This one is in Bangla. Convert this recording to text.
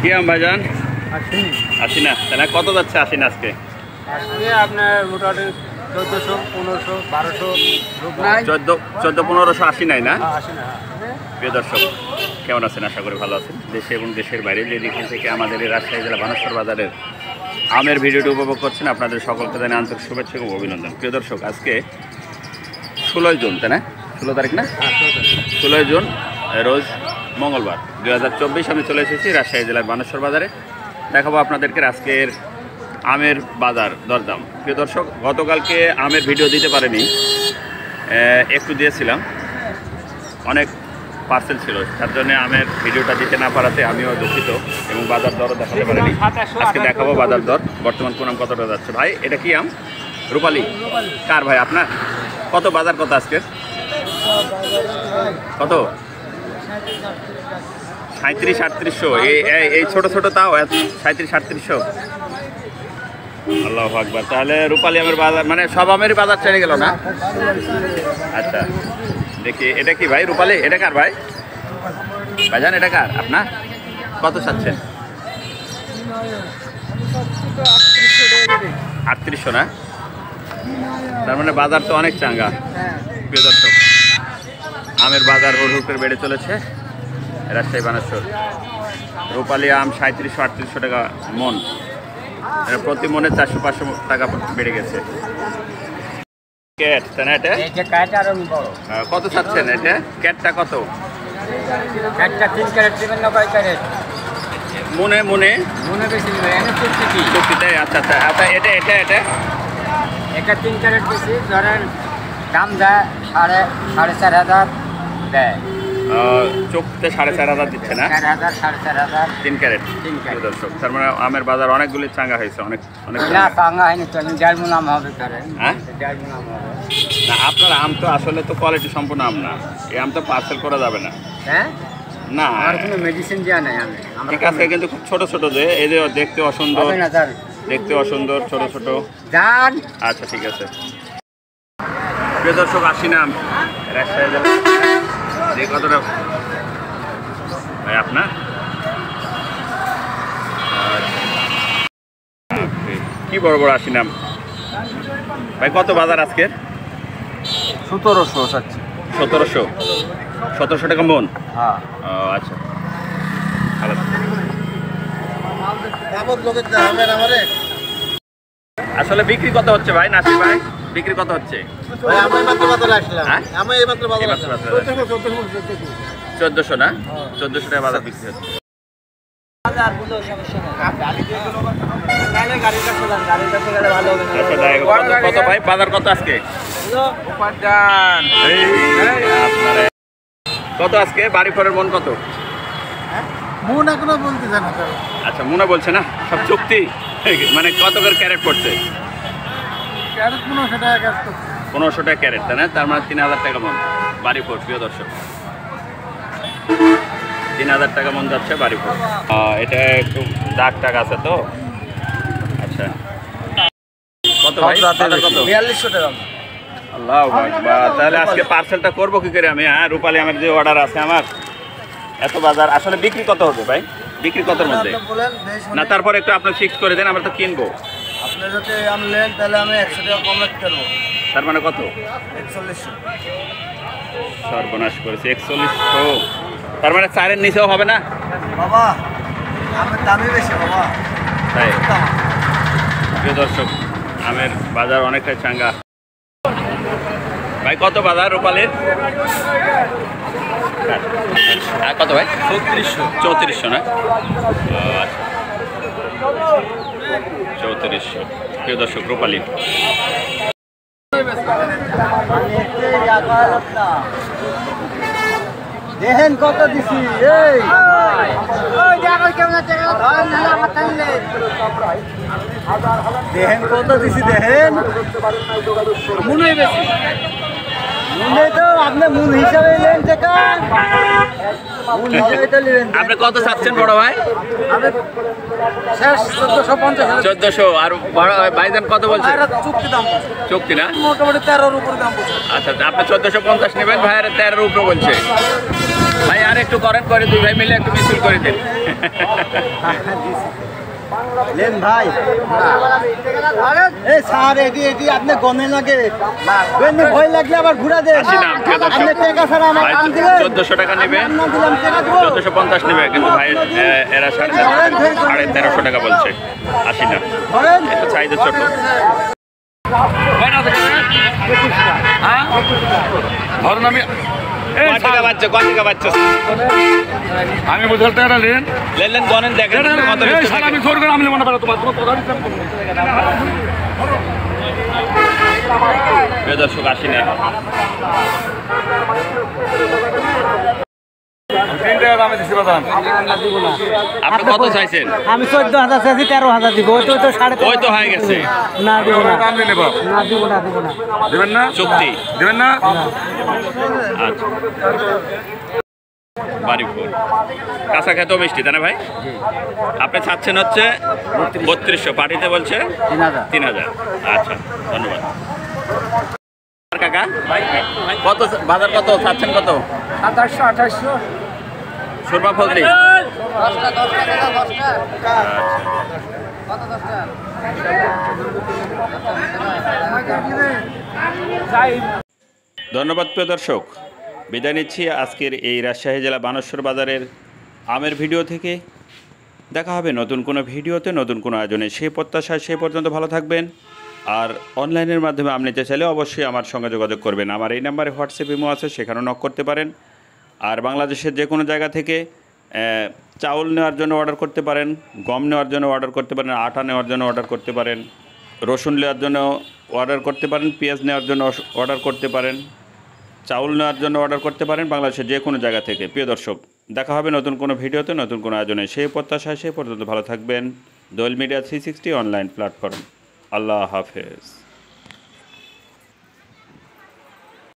কি আম ভাইজান? আশি না, তাহলে কত যাচ্ছে আশি না আজকে? আপনার মোটামুটি 1400, 1500, 1200, 1400-1500 আশি নাই না? আসে না। প্রিয় দর্শক, কেমন আছেন? আশা করি ভালো আছেন। দেশে এবং দেশের বাইরে যে দিক থেকে আমাদের এই রাজশাহী জেলা বানেশ্বর বাজারের আমের ভিডিওটি উপভোগ করছেন, আপনাদের সকলকে জানাই আন্তরিক শুভেচ্ছা এবং অভিনন্দন। প্রিয় দর্শক, আজকে 16 জুন, তাই না? 16 তারিখ না? 16 জুন রোজ মঙ্গলবার 2024 আমি চলে এসেছি রাজশাহী জেলার বানেশ্বর বাজারে। দেখাবো আপনাদেরকে আজকের আমের বাজার দরদাম। প্রিয় দর্শক, গতকালকে আমের ভিডিও দিতে পারেনি, একটু দিয়েছিলাম, অনেক পার্সেল ছিল, তার জন্য আমের ভিডিওটা দিতে না পারাতে আমিও দুঃখিত এবং বাজার দরও দেখাতে পারিনি। আজকে দেখাবো বাজার দর, বর্তমান কোন আম কতটা যাচ্ছে। ভাই এটা কি আম? রূপালী। কার ভাই আপনার? কত বাজার কত আজকে? কত? 37-3800। এই ছোট ছোট তাও 37-3800। আল্লাহু আকবার। তাহলে রূপালী আমের বাজার মানে সব আমেরই বাজার ছেড়ে গেল না? আচ্ছা দেখি, এটা কি ভাই রূপালী? এটা কার ভাই? ভাইজান এটা কার আপনার? কত চাচ্ছেন? 3800 না? তার মানে বাজার তো অনেক চাঙ্গা। প্রিয় দর্শক, আমের বাজার হুড় করে বেড়ে চলেছে রাজশাহী বানেশ্বর। রূপালী আম 3700-3800 টাকা মন, প্রতি মনে 400-500 টাকা বেড়ে গেছে। ক্যাট তাই না? এটা কত চাচ্ছেন? এটা ক্যাটটা কত? ক্যাটটা 3 ক্যারেট দেবেন না 5 ক্যারেট? মনে মনে মনে বেশি নেবেন, এনে চুক্তি চুক্তিতে। আচ্ছা আচ্ছা আচ্ছা, এটা এটা এটা এটা 3 ক্যারেট বেশি, ধরেন দাম দেয় 4,500 দেয়। চুক্তিতে 4,500 দিচ্ছে না? 4,000, 4,500। 3 ক্যারেট। দর্শক, তার মানে আমের বাজার অনেকগুলি চাঙ্গা হয়েছে, অনেক অনেক না চাঙ্গা হয়নি তো, 1.5 মণ আম হবে ধরেন। হ্যাঁ 1.5 মণ আম হবে না। আপনার আম তো আসলে তো কোয়ালিটি সম্পূর্ণ আম না, এই আম তো পার্সেল করা যাবে না। হ্যাঁ না, আর কোনো মেডিসিন দেওয়া নাই আমি। ঠিক আছে, কিন্তু খুব ছোট ছোট যে এই যে দেখতে অসুন্দর, দেখতে অসুন্দর ছোট ছোট জান। আচ্ছা ঠিক আছে। প্রিয় দর্শক, আসি না রাজশাহী জেলা যে কতটা ভাই আপনার? কি বড় বড় আসি নাম ভাই। কত বাজার আজকে? 1700 চাচ্ছি। 1700 টাকা মন? হ্যাঁ। ও আচ্ছা, আসলে বিক্রি কত হচ্ছে ভাই? নাসির ভাই বিক্রি কত হচ্ছে? 1400 না? 1400 টাকা বাজার বিক্রি হচ্ছে। কত ভাই বাজার কত আজকে? কত আজকে বাড়ি ফরের মন কত? আচ্ছা মুনা বলছে না, সব চুক্তি মানে কত করে ক্যারেট পড়ছে? 1500 টাকা ক্যারেট, তাই না? তার মানে 3000 টাকা মন বাড়ি ফোর। প্রিয় দর্শক, 3000 টাকা মন যাচ্ছে বাড়ি ফোর। এটা একটু দাগ টাগ আছে তো। আচ্ছা কত ভাই? কত? 4200 টাকা। আল্লাহু আকবার। তাহলে আজকে পার্সেলটা করবো কি করে আমি? হ্যাঁ, রূপালী আমের যে অর্ডার আছে আমার, এত বাজার আসলে বিক্রি কত হবে ভাই? বিক্রি কতর মধ্যে না? তারপর একটু আপনি ফিক্স করে দেন, আমরা তো কিনবো। আপনি যদি আম নেন তাহলে আমি 100 টাকা কম রাখতে পারবো। তার মানে কত? 4100। সর্বনাশ করেছে, 4100। তার মানে 4-এর নিচেও হবে না বাবা? আমের দামই বেশি বাবা। তাই প্রিয় দর্শক, আমের বাজার অনেকটাই চাঙ্গা। ভাই কত বাজার রূপালীর? কত ভাই? 3400 না? আচ্ছা 3400। প্রিয় দর্শক, রূপালী দেখেন কত দিছি। দেখেন কত দিছি, দেখেন মনে বেশি মনে তো আপনি মূল হিসাবে নেন টাকা। আপনি কত চাচ্ছেন বড় ভাই? 1450। আর ভাইজান কত বলছে? চুক্তি না? মোটামুটি 13-র উপরে দাম। আচ্ছা, আপনি 1450 নেবেন, ভাইয়ের 13-র উপরে বলছে। ভাই আর একটু করেন, করে দুই ভাই মিলে একটু মিছিল করে দেন। লেন ভাই এই স্যার এটি এটি আপনি গনে লাগে বেনি ভয় লাগলে আবার ঘুরা দেন। আসি না, প্রিয় দর্শক। আপনি টাকা ছাড়া আমার ভাই কাম দিবেন 1400 টাকা নেবে, না দিলাম টাকা দেব 1450 নেবে, কিন্তু ভাই এরা 1350 টাকা বলছে। আসি না, ধরেন এটা চাইতে ছোট। ধরুন আমি আমি বুঝতে টাকা নেন লেনদেন গনেন দেখেন কত এই শালা আমি জোর করে আমি মনে পারো তোমার তোমার কথা দিতাম প্রিয় দর্শক, আসি না। 3 টাকা দামে দিছি বাদাম আপনি কত চাইছেন? আমি 14,000 চাইছি 13,000 দিব ওই তো 13,500 ওই তো হয়ে গেছে না দিব না দাম নিয়ে নেব না দিব না দিব না দিবেন না চুক্তি। দিবেন না আচ্ছা, বাড়িপুর কাঁচা খেতেও মিষ্টি, তাই না ভাই? আপনি চাচ্ছেন হচ্ছে 3200, পার্টিতে বলছে 3000। আচ্ছা, ধন্যবাদ। আর কাকা কত বাজার, কত চাচ্ছেন, কত 2700 সুরমা ফজলি? ধন্যবাদ প্রিয় দর্শক, বিদায় নিচ্ছি আজকের এই রাজশাহী জেলা বানেশ্বর বাজারের আমের ভিডিও থেকে। দেখা হবে নতুন কোনো ভিডিওতে, নতুন কোনো আয়োজনে। সেই প্রত্যাশায় সেই পর্যন্ত ভালো থাকবেন। আর অনলাইনের মাধ্যমে আম নিতে চাইলে অবশ্যই আমার সঙ্গে যোগাযোগ করবেন। আমার এই নাম্বারে হোয়াটসঅ্যাপ ইমো আছে, সেখানেও নক করতে পারেন। আর বাংলাদেশের যে কোনো জায়গা থেকে চাউল নেওয়ার জন্য অর্ডার করতে পারেন, গম নেওয়ার জন্য অর্ডার করতে পারেন, আটা নেওয়ার জন্য অর্ডার করতে পারেন, রসুন নেওয়ার জন্য অর্ডার করতে পারেন, পেঁয়াজ নেওয়ার জন্য অর্ডার করতে পারেন, চাউল নেওয়ার জন্য অর্ডার করতে পারেন বাংলাদেশের যে কোনো জায়গা থেকে। প্রিয় দর্শক, দেখা হবে নতুন কোনো ভিডিওতে, নতুন কোনো আয়োজনে। সেই প্রত্যাশায় সেই পর্যন্ত ভালো থাকবেন। দোয়েল মিডিয়া 360 অনলাইন প্ল্যাটফর্ম। আল্লাহ হাফেজ।